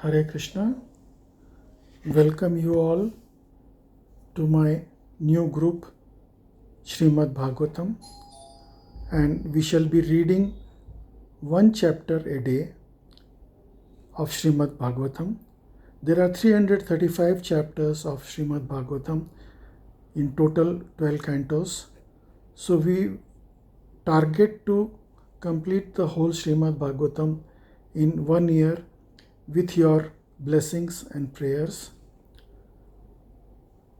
Hare Krishna. Welcome you all to my new group Srimad Bhagavatam, and we shall be reading one chapter a day of Srimad Bhagavatam. There are 335 chapters of Srimad Bhagavatam, in total 12 cantos. So we target to complete the whole Srimad Bhagavatam in 1 year with your blessings and prayers.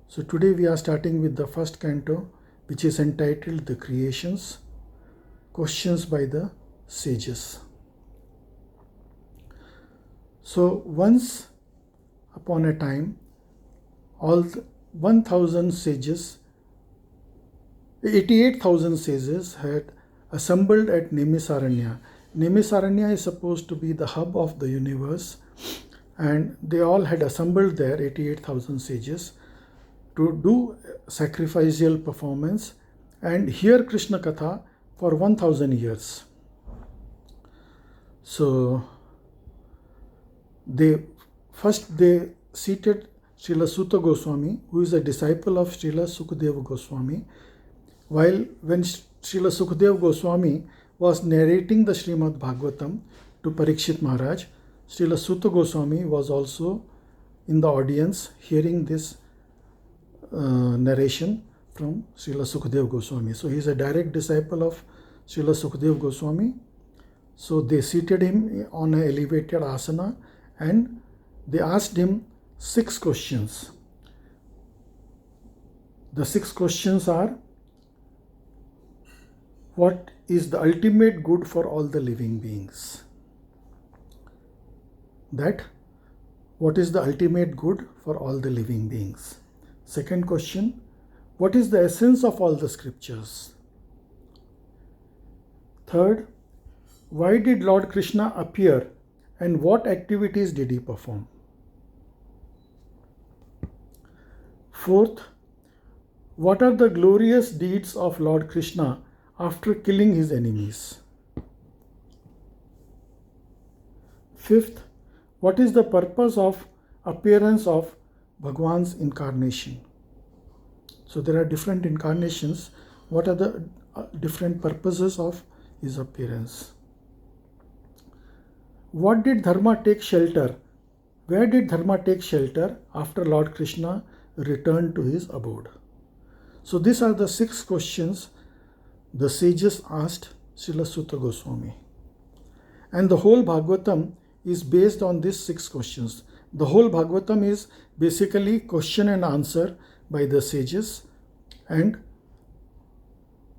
So today we are starting with the first canto, which is entitled The Creations, Questions by the Sages. So once upon a time, all 1,000 sages, 88,000 sages had assembled at Nemisaranya. Nemisaranya is supposed to be the hub of the universe, and they all had assembled there, 88,000 sages, to do sacrificial performance and hear Krishna Katha for 1,000 years. So they seated Srila Suta Goswami, who is a disciple of Srila Sukadeva Goswami. When Srila Sukadeva Goswami was narrating the Srimad Bhagavatam to Parikshit Maharaj, Srila Suta Goswami was also in the audience hearing this narration from Srila Sukadeva Goswami. So he is a direct disciple of Srila Sukadeva Goswami. So they seated him on an elevated asana and they asked him 6 questions. The 6 questions are: what is the ultimate good for all the living beings? What is the ultimate good for all the living beings? Second question: what is the essence of all the scriptures? Third: why did Lord Krishna appear and what activities did he perform? Fourth: what are the glorious deeds of Lord Krishna after killing his enemies? Fifth: what is the purpose of appearance of Bhagwan's incarnation? So there are different incarnations. What are the different purposes of his appearance? What did Dharma take shelter? Where did Dharma take shelter after Lord Krishna returned to his abode? So these are the 6 questions the sages asked Srila Suta Goswami. And the whole Bhagavatam is based on these 6 questions. The whole Bhagavatam is basically question and answer by the sages, and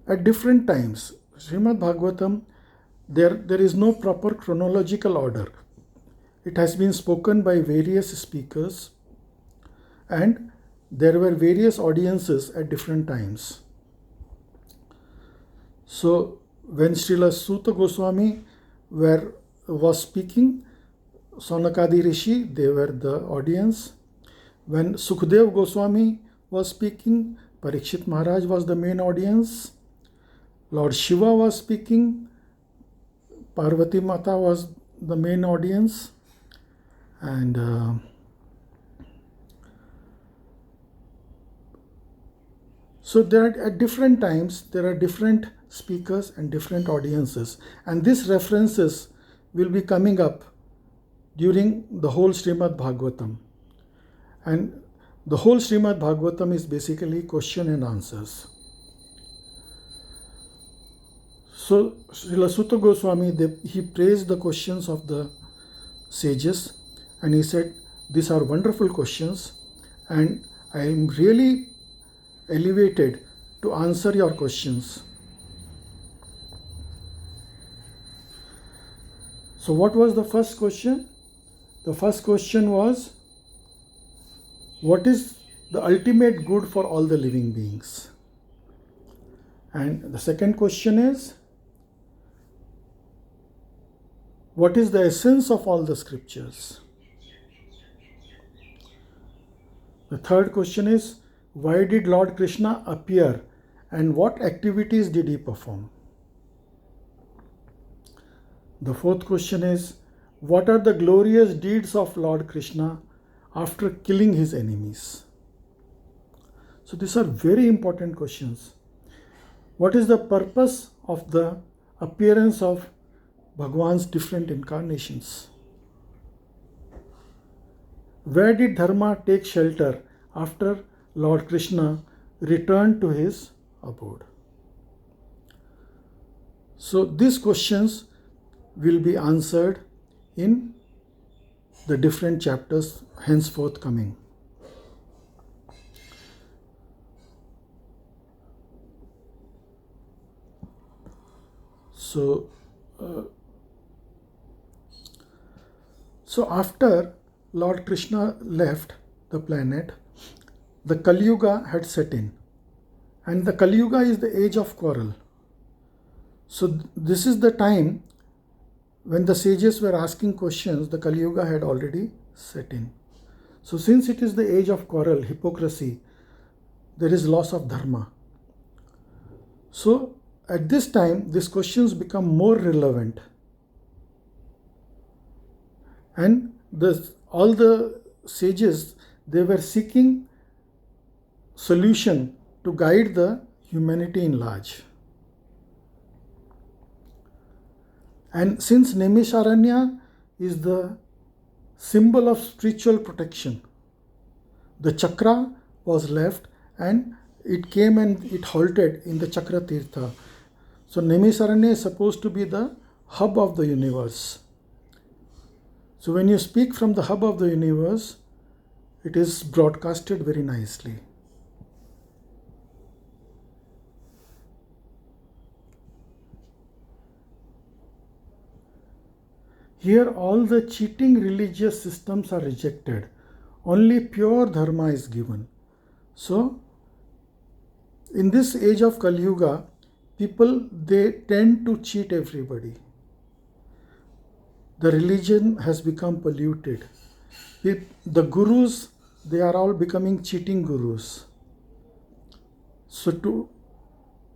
at different times. Srimad Bhagavatam, there is no proper chronological order. It has been spoken by various speakers, and there were various audiences at different times. So when Srila Suta Goswami was speaking, Saunakadi Rishi, they were the audience. When Sukadeva Goswami was speaking, Parikshit Maharaj was the main audience. Lord Shiva was speaking, Parvati Mata was the main audience. And so at different times, there are different speakers and different audiences. And these references will be coming up during the whole Srimad Bhagavatam. And the whole Srimad Bhagavatam is basically question and answers. So Srila Suta Goswami, he praised the questions of the sages, and he said, these are wonderful questions and I am really elevated to answer your questions. So what was the first question? The first question was, what is the ultimate good for all the living beings? And the second question is, what is the essence of all the scriptures? The third question is, why did Lord Krishna appear and what activities did he perform? The fourth question is, what are the glorious deeds of Lord Krishna after killing his enemies? So these are very important questions. What is the purpose of the appearance of Bhagwan's different incarnations? Where did Dharma take shelter after Lord Krishna returned to his abode? So these questions will be answered in the different chapters henceforth coming. So after Lord Krishna left the planet, the Kali Yuga had set in, and the Kali Yuga is the age of quarrel. So this is the time when the sages were asking questions. The Kali Yuga had already set in. So since it is the age of quarrel, hypocrisy, there is loss of dharma. So at this time, these questions become more relevant, and all the sages, they were seeking solution to guide the humanity in large. And since Naimisharanya is the symbol of spiritual protection, the chakra was left and it came and it halted in the Chakra Tirtha. So Naimisharanya is supposed to be the hub of the universe. So when you speak from the hub of the universe, it is broadcasted very nicely. Here all the cheating religious systems are rejected. Only pure dharma is given. So in this age of Kali Yuga, people, they tend to cheat everybody. The religion has become polluted. The gurus, they are all becoming cheating gurus. So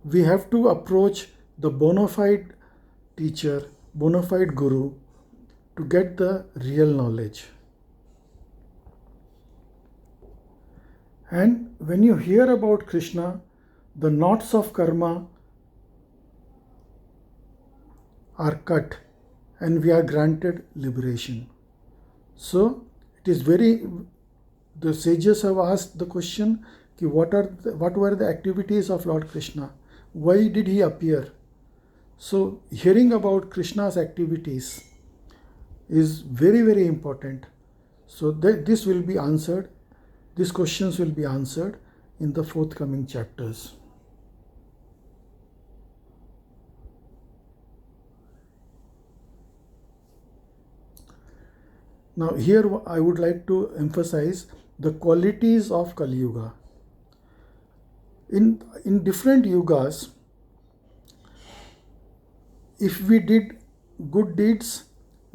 we have to approach the bona fide teacher, bona fide guru, to get the real knowledge. And when you hear about Krishna, the knots of karma are cut and we are granted liberation. So it is the sages have asked the question, what were the activities of Lord Krishna? Why did he appear? So hearing about Krishna's activities is very, very important. So this will be answered, these questions will be answered in the forthcoming chapters. Now here I would like to emphasize the qualities of Kali Yuga. In different yugas, if we did good deeds,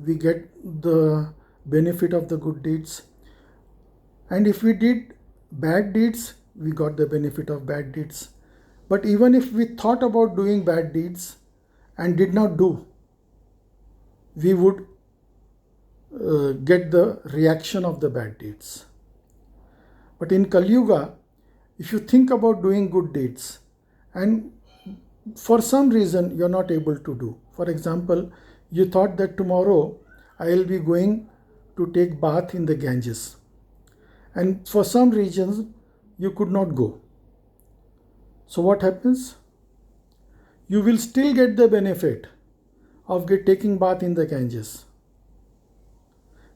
we get the benefit of the good deeds. And if we did bad deeds, we got the benefit of bad deeds. But even if we thought about doing bad deeds and did not do, we would get the reaction of the bad deeds. But in Kali Yuga, if you think about doing good deeds and for some reason you are not able to do, for example, you thought that tomorrow I will be going to take bath in the Ganges, and for some reasons you could not go. So what happens? You will still get the benefit of taking bath in the Ganges.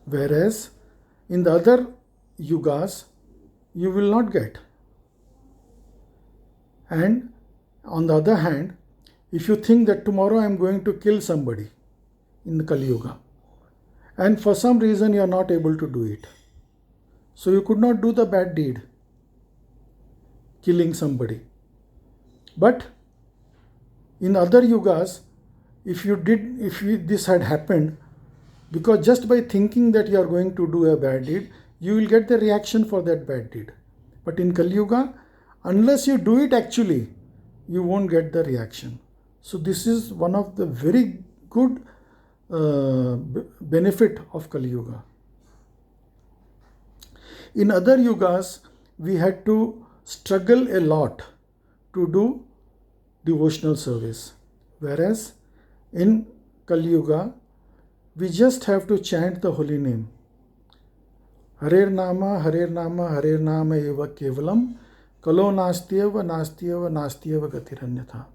Whereas in the other yugas, you will not get. And on the other hand, if you think that tomorrow I am going to kill somebody in the Kali Yuga, and for some reason you are not able to do it, so you could not do the bad deed, killing somebody. But in other yugas, if this had happened, because just by thinking that you are going to do a bad deed, you will get the reaction for that bad deed. But in Kali Yuga, unless you do it actually, you won't get the reaction. So this is one of the very good benefit of Kali Yuga. In other yugas, we had to struggle a lot to do devotional service. Whereas in Kali Yuga, we just have to chant the holy name. Harer Nama, Harer Nama, Harer Nama eva kevalam, kalo nastyeva, nastyeva, nastyeva gatiranyatha.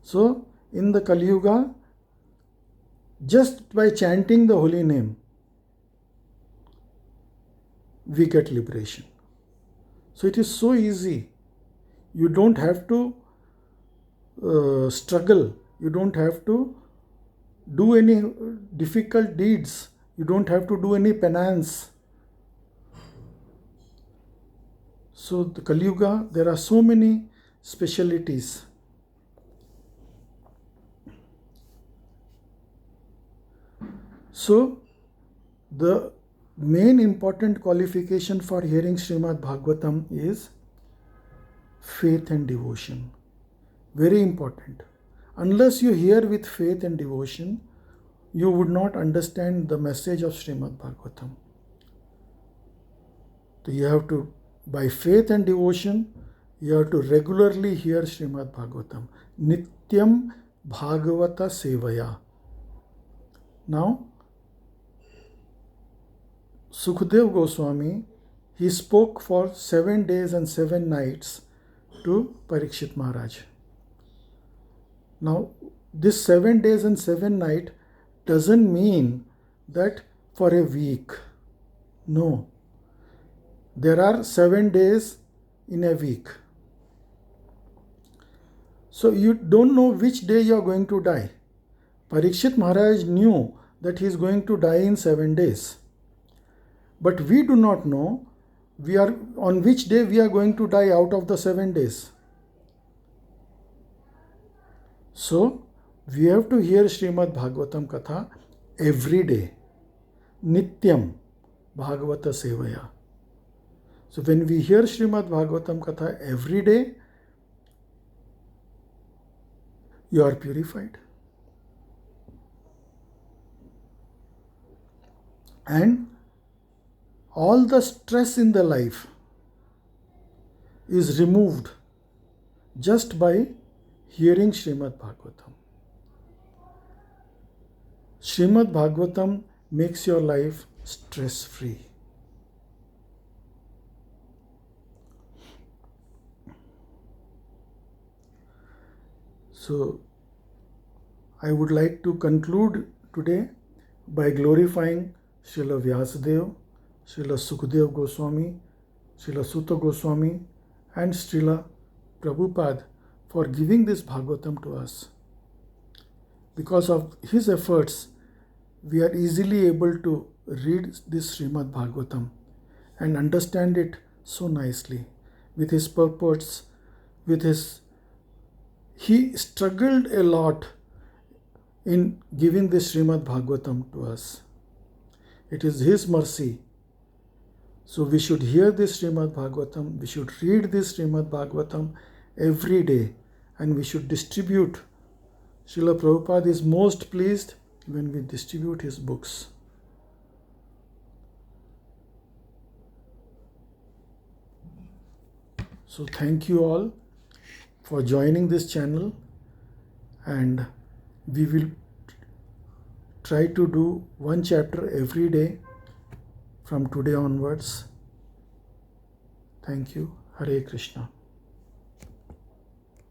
So, in the Kali Yuga, just by chanting the holy name, we get liberation. So it is so easy. You don't have to struggle. You don't have to do any difficult deeds. You don't have to do any penance. So the Kali Yuga, there are so many specialities. So the main important qualification for hearing Srimad Bhagavatam is faith and devotion. Very important. Unless you hear with faith and devotion, you would not understand the message of Srimad Bhagavatam. So you have to, by faith and devotion, you have to regularly hear Srimad Bhagavatam. Nityam Bhagavata Sevaya. Now, Sukhdev Goswami, he spoke for 7 days and 7 nights to Parikshit Maharaj. Now, this 7 days and 7 nights doesn't mean that for a week. No. There are 7 days in a week. So you don't know which day you are going to die. Parikshit Maharaj knew that he is going to die in 7 days. But we do not know on which day we are going to die out of the 7 days. So, we have to hear Srimad Bhagavatam Katha every day. Nityam Bhagavata Sevaya. So, when we hear Srimad Bhagavatam Katha every day, you are purified. And all the stress in the life is removed just by hearing Srimad Bhagavatam. Srimad Bhagavatam makes your life stress-free. So, I would like to conclude today by glorifying Srila Vyasadeva, Srila Sukhadev Goswami, Srila Sutta Goswami and Srila Prabhupada for giving this Bhagavatam to us. Because of his efforts, we are easily able to read this Srimad Bhagavatam and understand it so nicely with his purports, he struggled a lot in giving this Srimad Bhagavatam to us. It is his mercy. So we should hear this Srimad Bhagavatam, we should read this Srimad Bhagavatam every day, and we should distribute. Srila Prabhupada is most pleased when we distribute his books. So thank you all for joining this channel, and we will try to do one chapter every day from today onwards. Thank you. Hare Krishna.